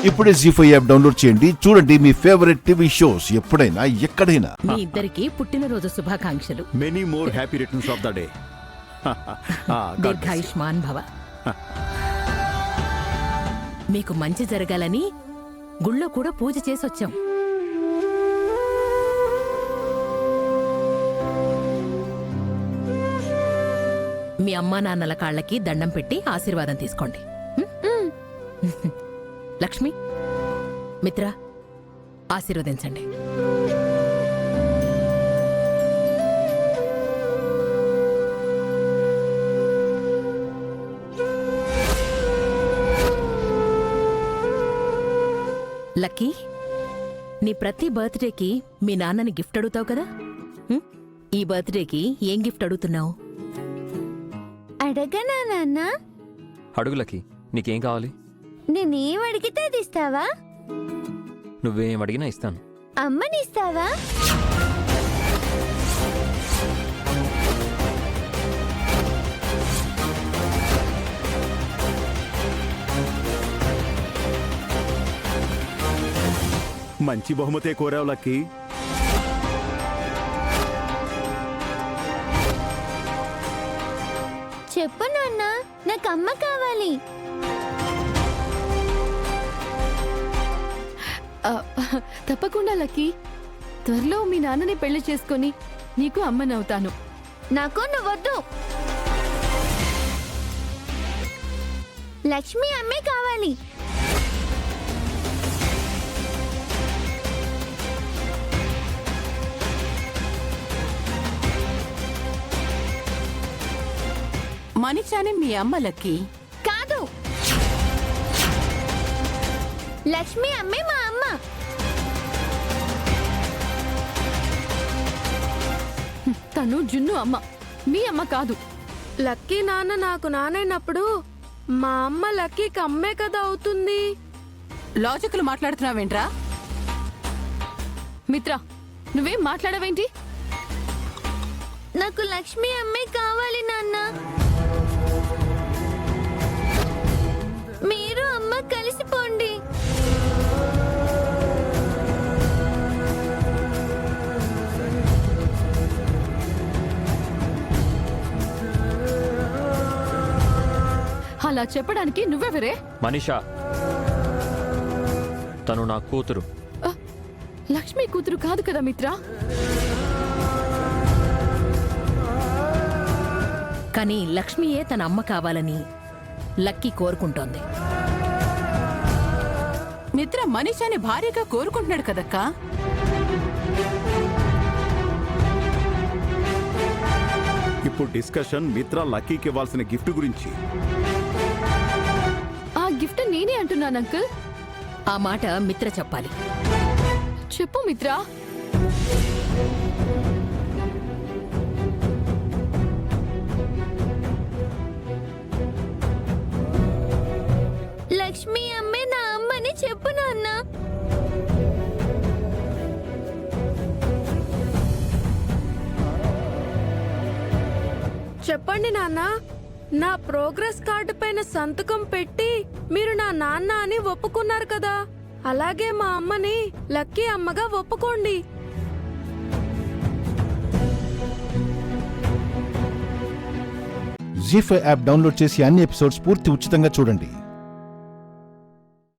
ఇప్పుడే జీ5 app download చేయండి. చూడండి మీ ఫేవరెట్ టీవీ షోస్ ఎప్పుడైనా ఎక్కడైనా. మీ ఇద్దరికి పుట్టినరోజు శుభాకాంక్షలు. Many more happy returns of the day. దీర్ఘాయుష్మాన్ భవ. మీకు మంచి జరగాలని గుళ్ళో కూడా పూజ చేసొచ్చాం. మీ అమ్మా నాన్నల కాళ్ళకి దండం పెట్టి ఆశీర్వాదం తీసుకోండి. లక్ష్మి, మిత్ర, ఆశీర్వదించండి. లక్కీ, నీ ప్రతి బర్త్డేకి మీ నాన్నని గిఫ్ట్ అడుగుతావు కదా. ఈ బర్త్డేకి ఏం గిఫ్ట్ అడుగుతున్నావు? అడగనా నాన్న? అడుగులకి, నీకేం కావాలి? నేనేం అడిగితే అది ఇస్తావా? నువ్వేం అడిగినా ఇస్తాను. అమ్మని ఇస్తావా? మంచి బహుమతే కోరావు లక్కీ. చెప్పు నాన్న, నాకు అమ్మ కావాలి. తప్పకుండా లక్కీ. త్వరలో మీ నాన్నని పెళ్లి చేసుకొని నీకు అమ్మనవుతాను. నాకు నువ్వొద్దు. లక్ష్మి అమ్మే కావాలి. మనిషానే మీ అమ్మ లక్కీ. కాదు, లక్ష్మి అమ్మే మా అమ్మ. తను జున్ను అమ్మ, మీ అమ్మ కాదు. లక్కీ నాన్న నాకు నానైనప్పుడు మా అమ్మ లక్కీకి అమ్మే కదా అవుతుంది. లాజిక్లు మాట్లాడుతున్నావేంట్రా? మిత్ర, నువ్వేం మాట్లాడవేంటి? నాకు లక్ష్మి అమ్మే కావాలి నాన్న. మీరు అమ్మ కలిసిపోండి. అలా చెప్పడానికి నువ్వెవరే? మనీషా, తను నా కూతురు. లక్ష్మి కూతురు కాదు కదా మిత్ర. కానీ లక్ష్మియే తన అమ్మ కావాలని లక్కీ కోరుకుంటోంది. మిత్ర మనీషాని భార్యగా కోరుకుంటున్నాడు కదక్కా. ఇప్పుడు డిస్కషన్ మిత్ర లక్కీకి ఇవ్వాల్సిన గిఫ్ట్ గురించి. ఆ గిఫ్ట్ నేనే అంటున్నాను అంకుల్. ఆ మాట మిత్ర చెప్పాలి. చెప్పు మిత్ర. లక్ష్మి అమ్మే నా అమ్మని చెప్పు నాన్న. చెప్పండి నాన్న, నా ప్రోగ్రెస్ కార్డు పైన సంతకం పెట్టి మీరు నా నాన్న అని ఒప్పుకున్నారు కదా. అలాగే మా అమ్మని లక్కీ అమ్మగా ఒప్పుకోండి. జీ5 యాప్ డౌన్లోడ్ చేసి అన్ని ఎపిసోడ్స్ పూర్తి ఉచితంగా చూడండి.